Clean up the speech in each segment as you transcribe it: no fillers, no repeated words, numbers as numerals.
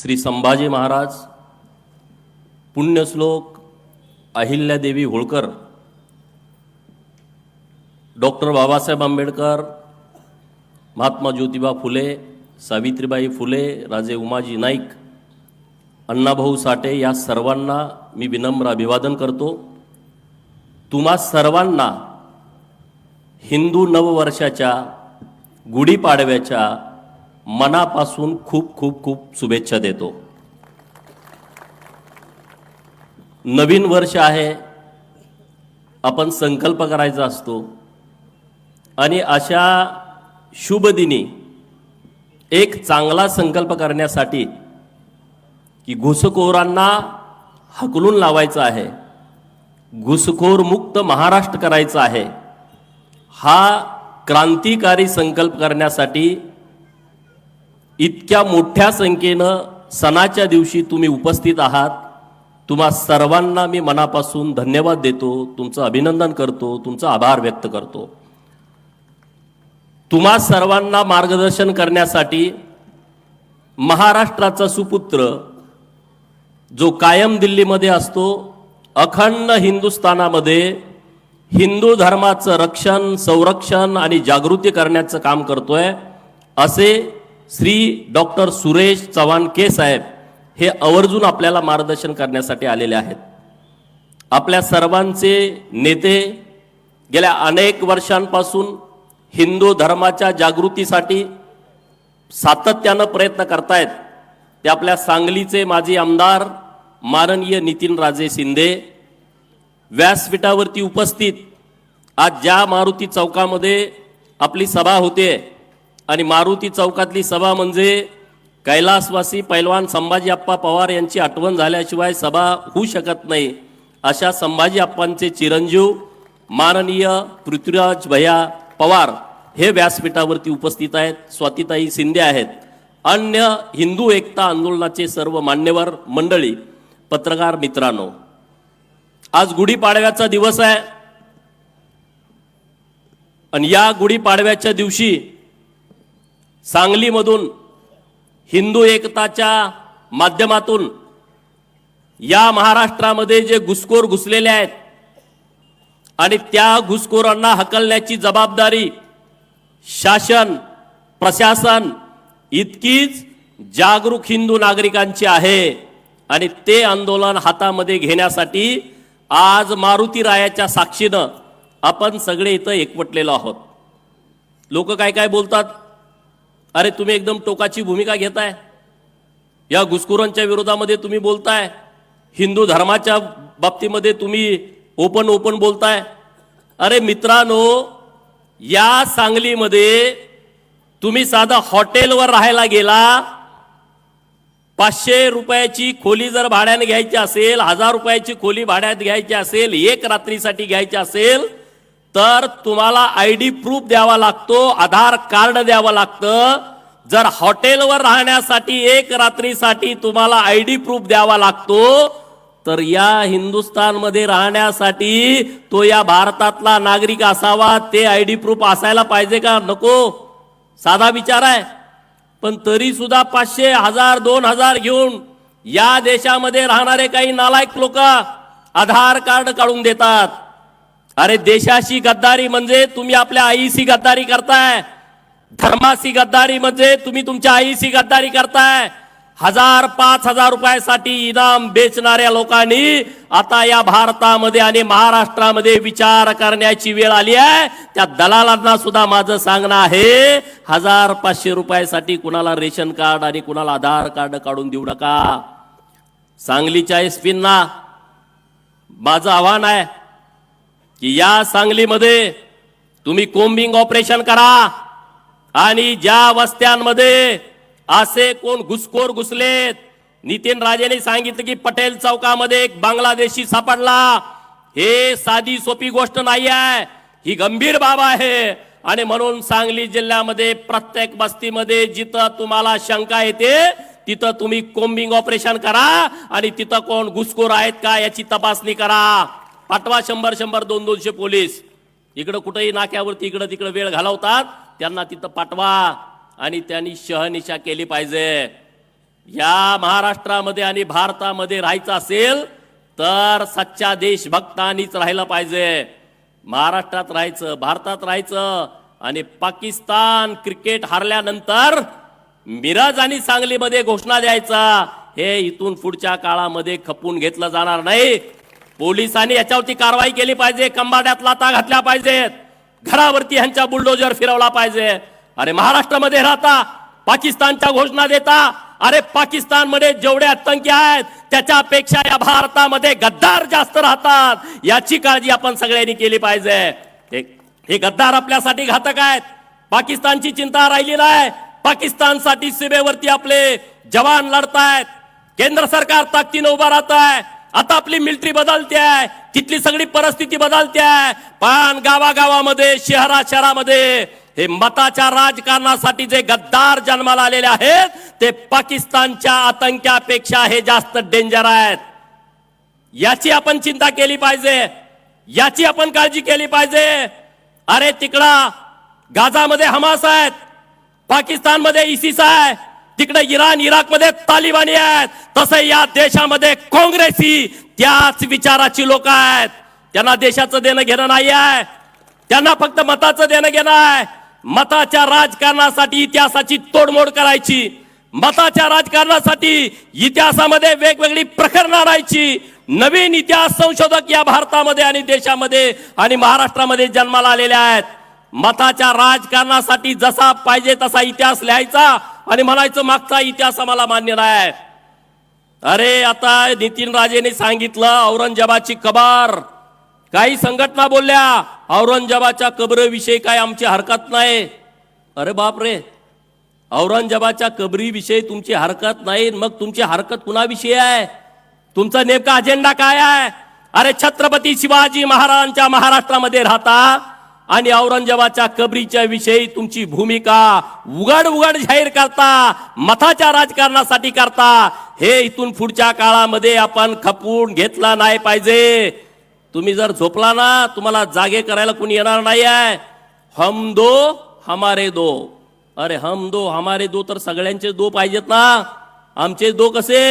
श्री संभाजी महाराज, पुण्यश्लोक Ahilyadevi Holkar, doctor Babasaheb Ambedkar, Mahatma Jyotiba Phule, Savitribai Phule, Raje Umaji Naik, Annabhau Sathe या सर्वांना मी विनम्र अभिवादन करतो। तुम्हा सर्वांना हिंदू नववर्षाच्या गुढीपाडव्याच्या मनापासून खूप खूप खूप शुभेच्छा देतो। नवीन वर्ष आहे, आपण संकल्प करायचा असतो आणि अशा शुभ दिनी एक चांगला संकल्प करण्यासाठी की घुसखोरांना हकलून लावायचं आहे, घुसखोर मुक्त महाराष्ट्र करायचा आहे, हा क्रांतिकारी संकल्प करण्यासाठी इतक्या मोठ्या संख्येनं सणाच्या दिवशी तुम्ही उपस्थित आहात। तुम्हा सर्वांना मी मनापासून धन्यवाद देतो, तुमचं अभिनंदन करतो, तुमचा आभार व्यक्त करतो। तुम्हा सर्वांना मार्गदर्शन करण्यासाठी महाराष्ट्राचा सुपुत्र जो कायम दिल्लीमध्ये असतो, अखंड हिंदुस्थानामध्ये हिंदू धर्माचं रक्षण, संरक्षण आणि जागृती करण्याचं काम करतोय, असे श्री डॉक्टर सुरेश चव्हाणके साहेब हे आवर्जून आपल्याला मार्गदर्शन करण्यासाठी आलेले आहेत। आपल्या सर्वांचे नेते गेल्या अनेक वर्षांपासून हिंदू धर्माच्या जागृतीसाठी सातत्यानं प्रयत्न करतायत। ते आपल्या सांगलीचे माजी आमदार माननीय नितीनराजे शिंदे व्यासपीठावरती उपस्थित, आज ज्या मारुती चौकामध्ये आपली सभा होते आणि मारुती चौकातली सभा म्हणजे कैलासवासी पैलवान संभाजी आप्पा पवार यांची आठवण झाल्याशिवाय सभा होऊ शकत नाही, अशा संभाजी आप्पांचे चिरंजीव माननीय पृथ्वीराज भैया पवार हे व्यासपीठावरती उपस्थित आहेत, स्वातीताई शिंदे आहेत, अन्य हिंदू एकता आंदोलनाचे सर्व मान्यवर मंडळी, पत्रकार मित्रांनो, आज गुढीपाडव्याचा दिवस आहे आणि या गुढीपाडव्याच्या दिवशी सांगलीमधून हिंदू एकताच्या माध्यमातून या महाराष्ट्रामध्ये जे घुसखोर घुसलेले आहेत आणि त्या घुसखोरांना हकलण्याची जबाबदारी शासन, प्रशासन इतकीच जागरूक हिंदू नागरिकांची आहे आणि ते आंदोलन हातामध्ये घेण्यासाठी आज मारुती रायाच्या साक्षीनं आपण सगळे इथं एकवटलेलो आहोत। लोक काय काय बोलतात, अरे तुम्ही एकदम टोकाची भूमिका घेताय, या घुसखोरांच्या विरोधामध्ये तुम्ही बोलताय, हिंदू धर्माच्या बाबतीमध्ये तुम्ही ओपन बोलताय। अरे मित्रांनो, या सांगलीमध्ये तुम्ही साधा हॉटेलवर राहायला गेला, 500 रुपयाची खोली जर भाड्याने घ्यायची असेल, 1000 रुपयाची खोली भाड्यात घ्यायची असेल, एक रात्रीसाठी घ्यायची असेल, तर तुम्हाला आयडी प्रूफ द्यावा लागतो, आधार कार्ड द्यावं लागतं। जर हॉटेलवर राहण्यासाठी एक रात्रीसाठी तुम्हाला आयडी प्रूफ द्यावा लागतो, तर या हिंदुस्थानमध्ये राहण्यासाठी तो या भारतातला नागरिक असावा, ते आयडी प्रूफ असायला पाहिजे का नको? साधा विचार आहे। पण तरी सुद्धा 500, 1000, 2000 घेऊन या देशामध्ये राहणारे काही नालायक लोक आधार कार्ड काढून देतात। अरे देशाशी गद्दारी म्हणजे तुम्ही आपल्या आईशी गद्दारी करताय, धर्माशी गद्दारी म्हणजे तुम्ही तुमच्या आईशी गद्दारी करताय। 1000, 5000 रुपयासाठी इनाम बेचणाऱ्या लोकांनी आता या भारतामध्ये आणि महाराष्ट्रामध्ये विचार करण्याची वेळ आली आहे। त्या दलालांना सुद्धा माझं सांगणं आहे, 1000, 500 रुपयासाठी कुणाला रेशन कार्ड आणि कुणाला आधार कार्ड काढून देऊ नका। सांगलीच्या एसपींना माझं आव्हान आहे की या सांगलीमध्ये तुम्ही कोम्बिंग ऑपरेशन करा आणि ज्या वस्त्यांमध्ये असे कोण घुसखोर घुसलेत, नितीन राजेने सांगितलं की पटेल चौकामध्ये एक बांगलादेशी सापडला, हे साधी सोपी गोष्ट नाही आहे, ही गंभीर बाब आहे। आणि म्हणून सांगली जिल्ह्यामध्ये प्रत्येक वस्तीमध्ये जिथं तुम्हाला शंका येते तिथं तुम्ही कोम्बिंग ऑपरेशन करा आणि तिथं कोण घुसखोर आहेत का याची तपासणी करा। पाठवा 100-100, 200-200 पोलीस, इकडं कुठेही नाक्यावरती इकडं तिकडं वेळ घालवतात, त्यांना तिथं पाठवा आणि त्यांनी शहनिशा केली पाहिजे। या महाराष्ट्रामध्ये आणि भारतामध्ये राहायचं असेल तर सच्चा देशभक्तांनीच राहिलं पाहिजे. महाराष्ट्रात राहायचं, भारतात राहायचं आणि पाकिस्तान क्रिकेट हारल्यानंतर मिरज आणि सांगलीमध्ये घोषणा द्यायचा, हे इथून पुढच्या काळामध्ये खपून घेतलं जाणार नाही. पोलिसांनी याच्यावरती कारवाई केली पाहिजे, कंबाड्यात लाता घातल्या पाहिजेत, घरावरती ह्यांच्या बुलडोजर फिरवला पाहिजे. अरे महाराष्ट्रामध्ये राहता, पाकिस्तानच्या घोषणा देता. अरे पाकिस्तानमध्ये जेवढे आतंकी आहेत त्याच्यापेक्षा या भारतामध्ये गद्दार जास्त राहतात, याची काळजी आपण सगळ्यांनी केली पाहिजे. हे गद्दार आपल्यासाठी घातक आहेत. पाकिस्तानची चिंता राहिली नाही. पाकिस्तानसाठी सीमेवरती आपले जवान लढतायत, केंद्र सरकार ताकदीने उभा राहत आहे. आता आपली मिलिटरी बदलते आहे, तिथली सगळी परिस्थिती बदलते आहे. पण गावागावामध्ये, शहरामध्ये हे मताच्या राजकारणासाठी जे गद्दार जन्माला आलेले आहेत ते पाकिस्तानच्या आतंक्यापेक्षा हे जास्त डेंजर आहेत. याची आपण चिंता केली पाहिजे, याची आपण काळजी केली पाहिजे. अरे तिकडा गाझामध्ये हमास आहेत, पाकिस्तानमध्ये इसिस आहे, तिकडे इराण इराकमध्ये तालिबानी आहेत. तसे या देशामध्ये काँग्रेसी त्याच विचाराची लोक आहेत. त्यांना देशाचं देणं घेणं नाही आहे, त्यांना फक्त मताचं देणं घेणं आहे. मताच्या राजकारणासाठी इतिहासाची तोडमोड करायची, मताच्या राजकारणासाठी इतिहासामध्ये वेगवेगळी प्रकरणं आणायची. नवीन इतिहास संशोधक या भारतामध्ये आणि देशामध्ये आणि महाराष्ट्रामध्ये जन्माला आलेले आहेत. मताच्या राजकारणासाठी जसा पाहिजे तसा इतिहास लिहायचा आणि म्हणायचं मागचा इतिहास आम्हाला मान्य नाही. अरे आता नितीन राजेने सांगितलं औरंगजेबाची कबर, काही संघटना बोलल्या औरंगजेबाच्या कबरीविषयी काय आमची हरकत नाही. अरे बापरे, औरंगजेबाच्या कबरीविषयी तुमची हरकत नाही, मग तुमची हरकत कुणाविषयी आहे? तुमचा नेमका अजेंडा काय आहे? अरे छत्रपती शिवाजी महाराजांच्या महाराष्ट्रामध्ये राहता आणि औरंगजेबाच्या कबरीच्या विषयी तुमची भूमिका उघड उघड जाहीर करता, मताच्या राजकारणासाठी करता. हे इथून पुढच्या काळामध्ये आपण खपवून घेतला नाही पाहिजे. तुम्ही जर झोपला ना, तुम्हाला जागे करायला कोणी येणार नाही आहे. हम दो हमारे दो. अरे हम दो हमारे दो तर सगळ्यांचे दो पाहिजेत ना. आमचे दो कसे?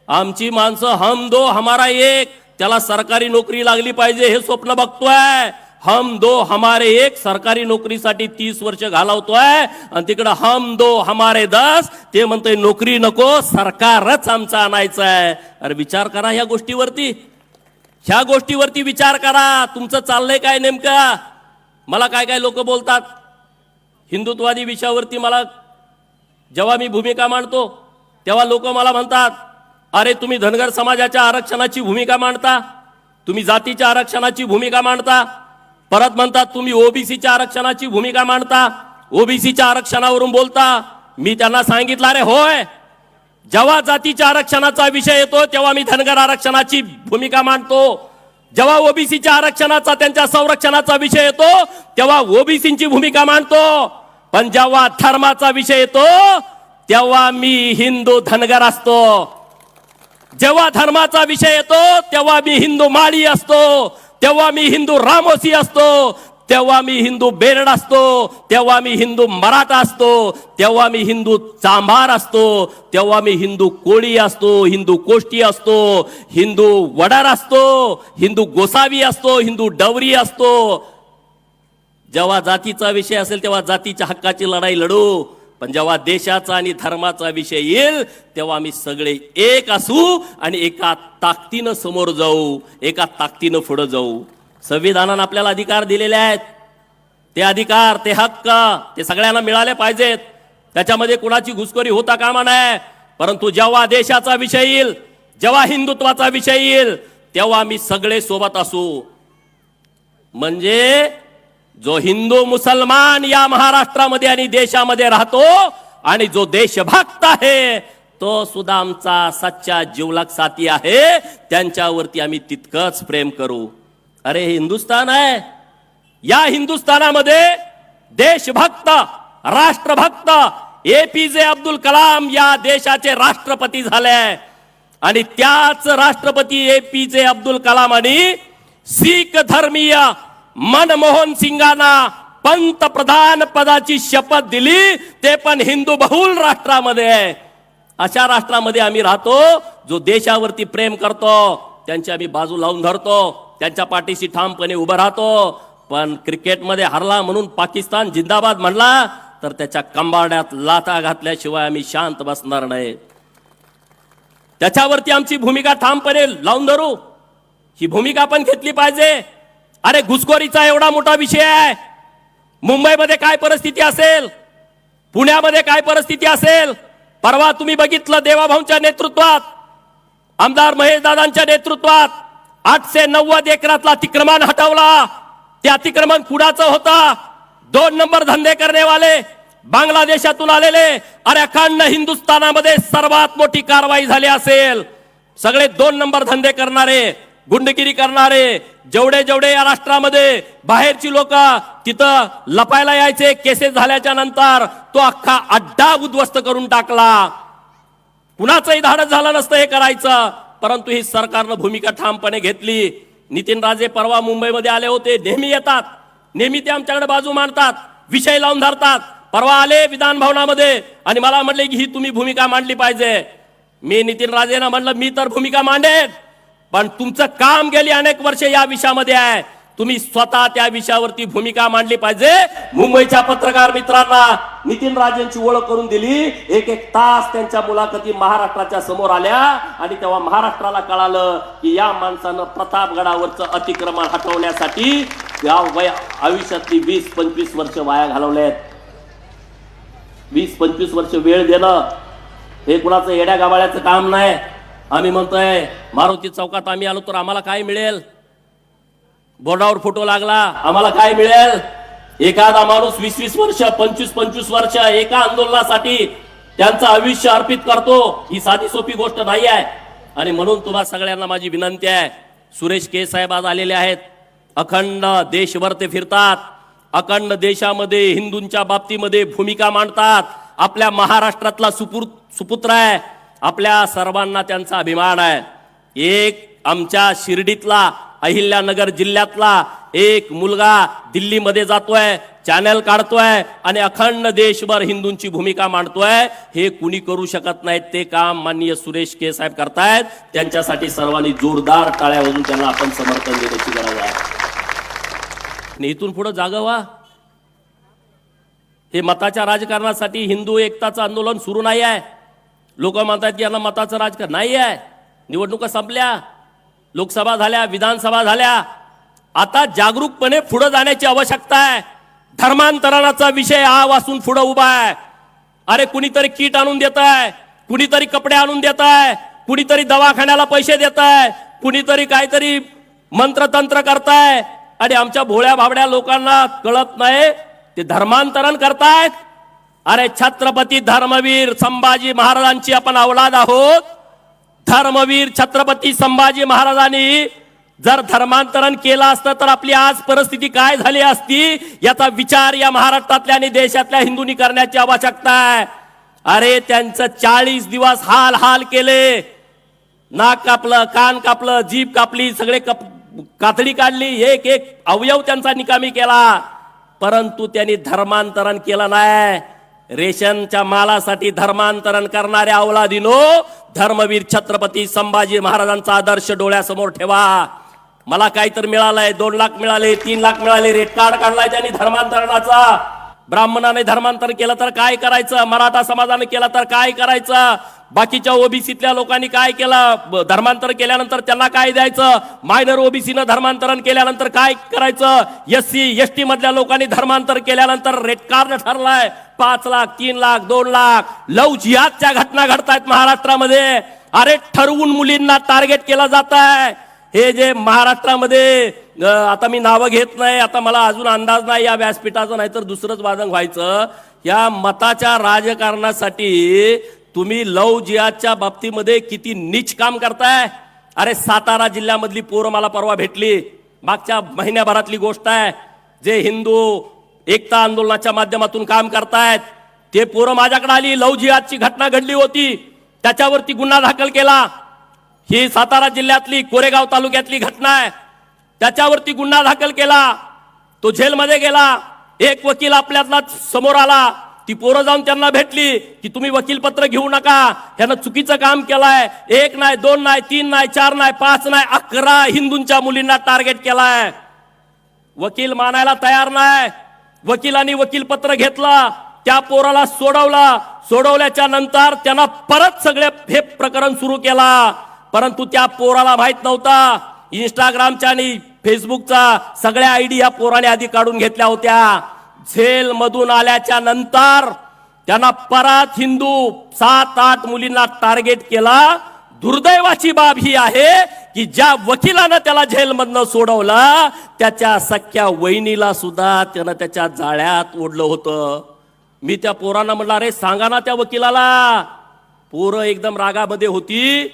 आमची माणसं हम दो हमारा एक, त्याला सरकारी नोकरी लागली पाहिजे हे स्वप्न बघतोय. हम दो हमारे एक सरकारी नोकरीसाठी 30 वर्ष घालवतोय आणि तिकडे हम दो हमारे 10 ते म्हणतोय नोकरी नको, सरकारच आमचं आणायचं आहे. अरे विचार करा ह्या गोष्टीवरती, ह्या गोष्टीवरती विचार करा. तुमचं चाललंय काय नेमकं? मला काय काय लोक बोलतात हिंदुत्ववादी विषयावरती. मला जेव्हा मी भूमिका मांडतो तेव्हा लोक मला म्हणतात, अरे तुम्ही धनगर समाजाच्या आरक्षणाची भूमिका मांडता, तुम्ही जातीच्या आरक्षणाची भूमिका मांडता, परत म्हणतात तुम्ही ओबीसीच्या आरक्षणाची भूमिका मांडता, ओबीसीच्या आरक्षणावरून बोलता. मी त्यांना सांगितलं, अरे होय, जेव्हा जातीच्या आरक्षणाचा विषय येतो तेव्हा मी धनगर आरक्षणाची भूमिका मांडतो. जेव्हा ओबीसीच्या आरक्षणाचा, त्यांच्या संरक्षणाचा विषय येतो तेव्हा ओबीसीची भूमिका मांडतो. पण जेव्हा धर्माचा विषय येतो तेव्हा मी हिंदू धनगर असतो. जेव्हा धर्माचा विषय येतो तेव्हा मी हिंदू माळी असतो, तेव्हा मी हिंदू रामोसी असतो, तेव्हा मी हिंदू बेरड असतो, तेव्हा मी हिंदू मराठा असतो, तेव्हा मी हिंदू चांभार असतो, तेव्हा मी हिंदू कोळी असतो, हिंदू कोष्टी असतो, हिंदू वडार असतो, हिंदू गोसावी असतो, हिंदू डवरी असतो. जेव्हा जातीचा विषय असेल तेव्हा जातीच्या हक्काची लढाई लढू, पण जेव्हा देशाचा आणि धर्माचा विषय येईल तेव्हा आम्ही सगळे एक असू आणि एका ताकदीनं समोर जाऊ, एका ताकदीनं पुढे जाऊ. संविधानानं आपल्याला अधिकार दिलेले आहेत, ते अधिकार, ते हक्क, ते सगळ्यांना मिळाले पाहिजेत. त्याच्यामध्ये कुणाची घुसखोरी होता कामा नये. परंतु जेव्हा देशाचा विषय येईल, जेव्हा हिंदुत्वाचा विषय येईल तेव्हा आम्ही सगळे सोबत असू. म्हणजे जो हिंदू मुसलमान या महाराष्ट्रामध्ये आणि देशामध्ये राहतो आणि जो देशभक्त आहे तो सुद्धा आमचा सच्चा जिवलग साथी आहे, त्यांच्यावरती आम्ही तितकंच प्रेम करू. अरे हे हिंदुस्थान आहे, या हिंदुस्थानामध्ये देशभक्त, राष्ट्रभक्त APJ अब्दुल कलाम या देशाचे राष्ट्रपती झाले आणि त्याच राष्ट्रपती APJ अब्दुल कलामांनी शीख धर्मीय मनमोहन सिंगांना पंतप्रधान पदाची शपथ दिली, ते पण हिंदू बहुल राष्ट्रामध्ये. अशा राष्ट्रामध्ये आम्ही राहतो जो देशावरती प्रेम करतो, त्यांची आम्ही बाजू लावून धरतो, त्यांच्या पाठीशी ठामपणे उभं राहतो. पण क्रिकेटमध्ये हरला म्हणून पाकिस्तान जिंदाबाद म्हणला तर त्याच्या कंबाड्यात लाथा घातल्याशिवाय आम्ही शांत बसणार नाही. त्याच्यावरती आमची भूमिका ठामपणे लावून धरू. ही भूमिका पण घेतली पाहिजे. अरे घुसखोरीचा एवढा मोठा विषय आहे. मुंबईमध्ये काय परिस्थिती असेल, पुण्यामध्ये काय परिस्थिती असेल. परवा तुम्ही बघितलं देवाभाऊंच्या नेतृत्वात, आमदार महेश दादांच्या नेतृत्वात 890 एकरातला अतिक्रमण हटवला. ते अतिक्रमण कुणाचं होता? 2 नंबर धंदे करनेवाले, बांगलादेशातून आलेले. अरे अखंड हिंदुस्थानामध्ये सर्वात मोठी कारवाई झाली असेल. सगळे 2 नंबर धंदे करणारे, गुंडगिरी करणारे, जेवढे जेवढे या राष्ट्रामध्ये बाहेरची लोक तिथं लपायला यायचे, केसेस झाल्याच्या नंतर तो अख्खा अड्डा उद्ध्वस्त करून टाकला. कुणाचंही धाडस झालं नसतं हे करायचं, परंतु ही सरकारनं भूमिका ठामपणे घेतली. नितीन राजे परवा मुंबईमध्ये आले होते. नेहमी येतात, नेहमी ते आमच्याकडे बाजू मांडतात, विषय लावून धरतात. परवा आले विधान भवनामध्ये आणि मला म्हणले की ही तुम्ही भूमिका मांडली पाहिजे. मी नितीन राजेंना म्हणलं मी तर भूमिका मांडेन, पण तुमचं काम गेली अनेक वर्ष या विषयामध्ये आहे. तुम्ही स्वतः त्या विषयावरती भूमिका मांडली पाहिजे. मुंबईच्या पत्रकार मित्रांना नितीन राजेंची ओळख करून दिली. एक तास त्यांच्या मुलाखती महाराष्ट्राच्या समोर आल्या आणि तेव्हा महाराष्ट्राला कळालं की या माणसानं प्रतापगडावरचं अतिक्रमण हटवण्यासाठी या आयुष्यातली 20-25 वर्ष वाया घालवलेत. 20-25 वर्ष वेळ देणं हे कुणाचं येड्या गावाळ्याचं काम नाही. आम्ही म्हणतोय मारुती चौकात आम्ही आलो तर आम्हाला काय मिळेल? बोर्डावर फोटो लागला, आम्हाला काय मिळेल? एखादा माणूस 20-20 वर्ष, 25-25 वर्ष एका आंदोलनासाठी त्यांचं आयुष्य अर्पित करतो. ही साधी सोपी गोष्ट नाही आहे. आणि म्हणून तुम्हा सगळ्यांना माझी विनंती आहे. सुरेश के साहेब आज आलेले आहेत. अखंड देशभर ते फिरतात, अखंड देशामध्ये हिंदूंच्या बाबतीमध्ये भूमिका मांडतात. आपल्या महाराष्ट्रातला सुपुत्र आहे. आपल्या सर्वांना त्यांचा अभिमान आहे. एक आमच्या शिर्डीतला, अहिल्यानगर जिल्ह्यातला एक मुलगा दिल्लीमध्ये जातोय, चॅनल काढतोय आणि अखंड देशभर हिंदूंची भूमिका मांडतोय. हे कुणी करू शकत नाहीत. ते काम माननीय सुरेश के साहेब करतायत. त्यांच्यासाठी सर्वांनी जोरदार टाळ्या वाजवून त्यांना आपण समर्थन देण्याची गरज आहे. इथून पुढे जागा व्हा. हे मताच्या राजकारणासाठी हिंदू एकताचं आंदोलन सुरू नाही आहे. लोक म्हणतात की यांना मताचं राजकारण नाही आहे. निवडणुका संपल्या, लोकसभा झाल्या, विधानसभा झाल्या. आता जागरूकपणे पुढे जाण्याची आवश्यकता आहे. धर्मांतरणाचा विषय हा वासून पुढे उभा आहे. अरे कुणीतरी किट आणून देत आहे, कुणीतरी कपडे आणून देत आहे, कुणीतरी दवाखान्याला पैसे देत आहे, कुणीतरी काहीतरी मंत्रतंत्र करताय आणि आमच्या भोळ्या भाबड्या लोकांना कळत नाही ते धर्मांतरण करतायत. अरे छत्रपती धर्मवीर संभाजी महाराजांची आपण औलाद आहोत. धर्मवीर छत्रपती संभाजी महाराजांनी जर धर्मांतरण केलं असतं तर आपली आज परिस्थिती काय झाली असती याचा विचार या महाराष्ट्रातल्या आणि देशातल्या हिंदूंनी करण्याची आवश्यकता आहे. अरे त्यांचं 40 दिवस हाल हाल केले. नाक कापलं, कान कापलं, जीभ कापली, सगळे कातडी काढली, एक एक अवयव त्यांचा निकामी केला, परंतु त्यांनी धर्मांतरण केलं नाही. रेशनच्या मालासाठी धर्मांतरण करणाऱ्या औलादीनो, धर्मवीर छत्रपती संभाजी महाराजांचा आदर्श डोळ्यासमोर ठेवा. मला काहीतरी मिळालंय, 2 लाख मिळाले, 3 लाख मिळाले, रेट कार्ड काढलाय त्यांनी धर्मांतरणाचा. ब्राह्मणाने धर्मांतर केलं तर काय करायचं? मराठा समाजाने केलं तर काय करायचं? बाकीच्या ओबीसीतल्या लोकांनी काय केलं? धर्मांतर केल्यानंतर त्यांना काय द्यायचं? मायनर ओबीसीनं धर्मांतरण केल्यानंतर काय करायचं? एससी एसटी मधल्या लोकांनी धर्मांतर केल्यानंतर रेट कार्ड ठरलाय 5 लाख, 3 लाख, 2 लाख. लव जिहादच्या घटना घडतायत महाराष्ट्रामध्ये. अरे ठरवून मुलींना टार्गेट केलं जात आहे. हे जे महाराष्ट्रामध्ये, आता मी नावं घेत नाही, आता मला अजून अंदाज नाही या व्यासपीठाचा, नाहीतर दुसरंच वादंग व्हायचं. या मताच्या राजकारणासाठी तुम्ही लव जिहादच्या बाबतीमध्ये किती नीच काम करताय. अरे सातारा जिल्ह्यामधली पोरं मला परवा भेटली, मागच्या महिन्याभरातली गोष्ट आहे. जे हिंदू एकता आंदोलनाच्या माध्यमातून काम करतायत ते पोरं माझ्याकडे आली. लव जिहादची घटना घडली होती, त्याच्यावरती गुन्हा दाखल केला. ही सातारा जिल्ह्यातली कोरेगाव तालुक्यातली घटना आहे. त्याच्यावरती गुन्हा दाखल केला. तो जेलमध्ये गेला. एक वकील आपल्यातला समोर आला. ती पोरं जाऊन त्यांना भेटली की तुम्ही वकीलपत्र घेऊ नका, ह्यानं चुकीचं काम केलंय, 1 नाही 2 नाही 3 नाही 4 नाही 5 नाही 11 हिंदूंच्या मुलींना टार्गेट केलाय. वकील मानायला तयार नाही. वकिलांनी वकीलपत्र घेतला, त्या पोराला सोडवल्याच्या नंतर त्यांना परत सगळे हे प्रकरण सुरू केला. परंतु त्या पोराला माहित नव्हता इंस्टाग्रामच्या आणि फेसबुकचा सगळ्या आयडी या पोराने आधी काढून घेतल्या होत्या. झेल मधून आल्याच्या नंतर त्यांना परत हिंदू 7-8 मुलींना टार्गेट केला. दुर्दैवाची बाब ही आहे की ज्या वकिलानं त्याला जेलमधनं सोडवलं त्याच्या सख्या वहिनीला सुद्धा त्यानं त्याच्या जाळ्यात ओढलं होतं. मी त्या पोरांना म्हटलं, अरे सांगा ना त्या वकिलाला. पोरं एकदम रागामध्ये होती.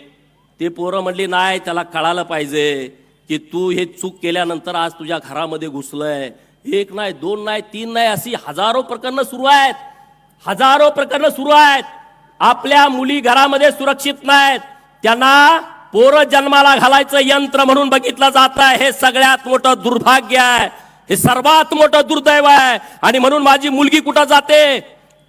ते पोरं म्हणली, नाही त्याला कळालं पाहिजे की तू हे चूक केल्यानंतर आज तुझ्या घरामध्ये घुसलंय. 1 नाही 2 नाही 3 नाही अशी हजारो प्रकरणं सुरू आहेत. हजारो प्रकरणं सुरू आहेत. आपल्या मुली घरामध्ये सुरक्षित नाहीत. त्यांना पोरं जन्माला घालायचं यंत्र म्हणून बघितलं जात आहे. हे सगळ्यात मोठं दुर्भाग्य आहे. हे सर्वात मोठं दुर्दैव आहे. आणि म्हणून माझी मुलगी कुठं जाते,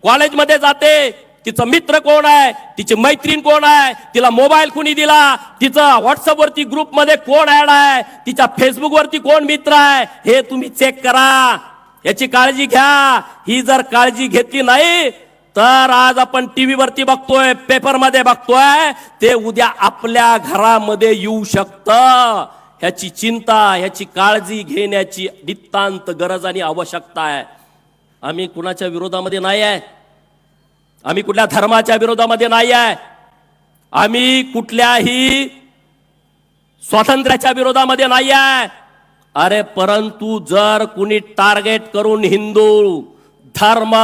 कॉलेजमध्ये जाते, तिचं मित्र कोण आहे, तिची मैत्रीण कोण आहे, तिला मोबाईल कुणी दिला, तिचं व्हॉट्सअप वरती ग्रुप मध्ये कोण ऍड आहे, तिच्या फेसबुक वरती कोण मित्र आहे, हे तुम्ही चेक करा. याची काळजी घ्या. ही जर काळजी घेतली नाही तर आज आपण टीव्ही वरती बघतोय, पेपर मध्ये बघतोय, ते उद्या आपल्या घरामध्ये येऊ शकतं. ह्याची चिंता, ह्याची काळजी घेण्याची नितांत गरज आणि आवश्यकता आहे. आम्ही कुणाच्या विरोधामध्ये नाही आहे. आम्ही कुठल्या धर्माच्या विरोधामध्ये नाही आहे. आम्ही कुठल्याही स्वातंत्र्याच्या विरोधामध्ये नाही आहे. अरे परंतु जर कुणी टार्गेट करून हिंदू धर्म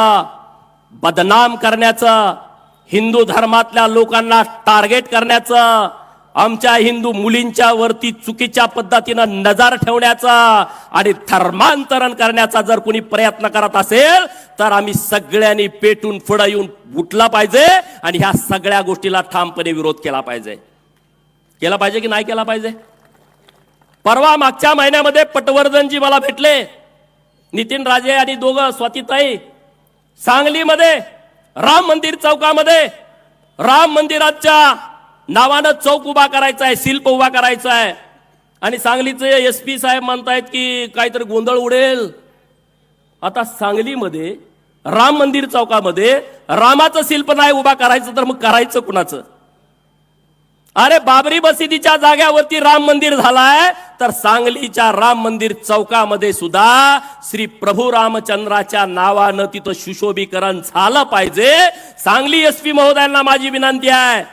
बदनाम करण्याचं, हिंदू धर्मातल्या लोकांना टार्गेट करण्याचं, आमच्या हिंदू मुलींच्या वरती चुकीच्या पद्धतीनं नजर ठेवण्याचा आणि धर्मांतरण करण्याचा जर कोणी प्रयत्न करत असेल तर आम्ही सगळ्यांनी पेटून पुढे येऊन उठला पाहिजे आणि ह्या सगळ्या गोष्टीला ठामपणे विरोध केला पाहिजे. केला पाहिजे की नाही केला पाहिजे? परवा मागच्या महिन्यामध्ये पटवर्धनजी मला भेटले, नितीन राजे आणि दोघं स्वातीताई, सांगलीमध्ये राम मंदिर चौकामध्ये राम मंदिराच्या नावानं चौक उभा करायचा आहे, शिल्प उभा करायचं आहे. आणि सांगलीचे SP साहेब म्हणतायत की काहीतरी गोंधळ उडेल. आता सांगलीमध्ये राम मंदिर चौकामध्ये रामाचं शिल्प नाही उभा करायचं तर मग करायचं कुणाचं? अरे बाबरी मशिदीच्या जाग्यावरती राम मंदिर झालाय तर सांगलीच्या राम मंदिर चौकामध्ये सुद्धा श्री प्रभू रामचंद्राच्या नावानं तिथं सुशोभीकरण झालं पाहिजे. सांगली SP महोदयांना माझी विनंती आहे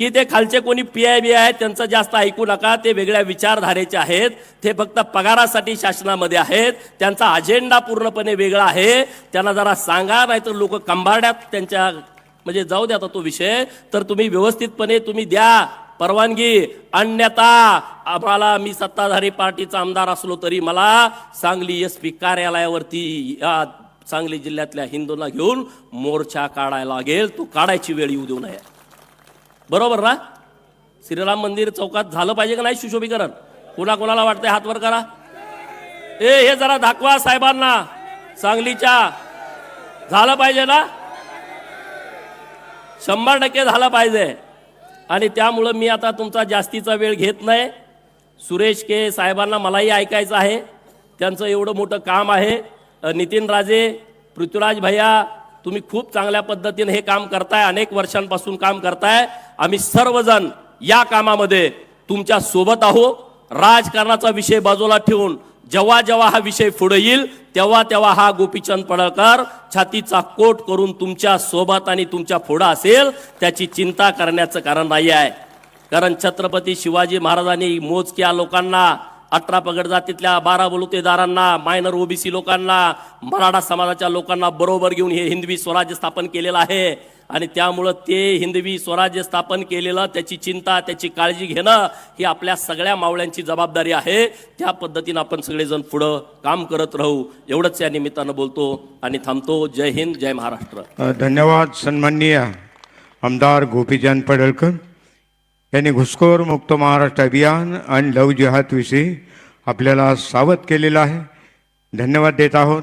की ते खालचे कोणी PIB आहेत त्यांचं जास्त ऐकू नका. ते वेगळ्या विचारधारेचे आहेत. ते फक्त पगारासाठी शासनामध्ये आहेत. त्यांचा अजेंडा पूर्णपणे वेगळा आहे. त्यांना जरा सांगा, नाही तर लोक कंबारड्यात त्यांच्या म्हणजे जाऊ द्या तो विषय. तर तुम्ही व्यवस्थितपणे तुम्ही द्या परवानगी. अन्यथा आम्हाला, मी सत्ताधारी पार्टीचा आमदार असलो तरी मला सांगली SP कार्यालयावरती या सांगली जिल्ह्यातल्या हिंदूंना घेऊन मोर्चा काढायला लागेल. तो काढायची वेळ येऊ देऊ नये. बरोबर ना? श्रीराम मंदिर चौकात झालं पाहिजे का नाही सुशोभीकरण? कोणाला वाटतंय हात वर करा. हे जरा दाखवा साहेबांना. सांगलीच्या झालं पाहिजे ना? 100% झालं पाहिजे. आणि त्यामुळं मी आता तुमचा जास्तीचा वेळ घेत नाही. सुरेश के साहेबांना मलाही ऐकायचं आहे. त्यांचं एवढं मोठं काम आहे. नितीन राजे, पृथ्वीराज भैया, तुम्ही खूप चांगल्या पद्धतीने हे काम करताय, अनेक वर्षांपासून काम करताय. आम्ही सर्वजण या कामामध्ये तुमच्या सोबत आहोत. राजकारणाचा विषय बाजूला ठेवून जेव्हा जेव्हा हा विषय पुढे येईल तेव्हा तेव्हा हा गोपीचंद पडळकर छातीचा कोट करून तुमच्या सोबत आणि तुमच्या पुढे असेल. त्याची चिंता करण्याचं कारण नाही आहे. कारण छत्रपती शिवाजी महाराजांनी मोजक्या लोकांना, 18 पगड जातीतल्या 12 बलुतेदारांना, मायनर OBC लोकांना, मराठा समाजाच्या लोकांना बरोबर घेऊन हे हिंदवी स्वराज्य स्थापन केलेलं आहे. आणि त्यामुळं ते हिंदवी स्वराज्य स्थापन केलेलं, त्याची चिंता, त्याची काळजी घेणं ही आपल्या सगळ्या मावळ्यांची जबाबदारी आहे. त्या पद्धतीनं आपण सगळेजण पुढं काम करत राहू, एवढंच या निमित्तानं बोलतो आणि थांबतो. जय हिंद, जय महाराष्ट्र. धन्यवाद. सन्माननीय आमदार गोपीचंद पडळकर यांनी घुसखोर मुक्त महाराष्ट्र अभियान आणि लव जिहाद विषयी आपल्याला सावध केलेलं आहे. धन्यवाद देत आहोत.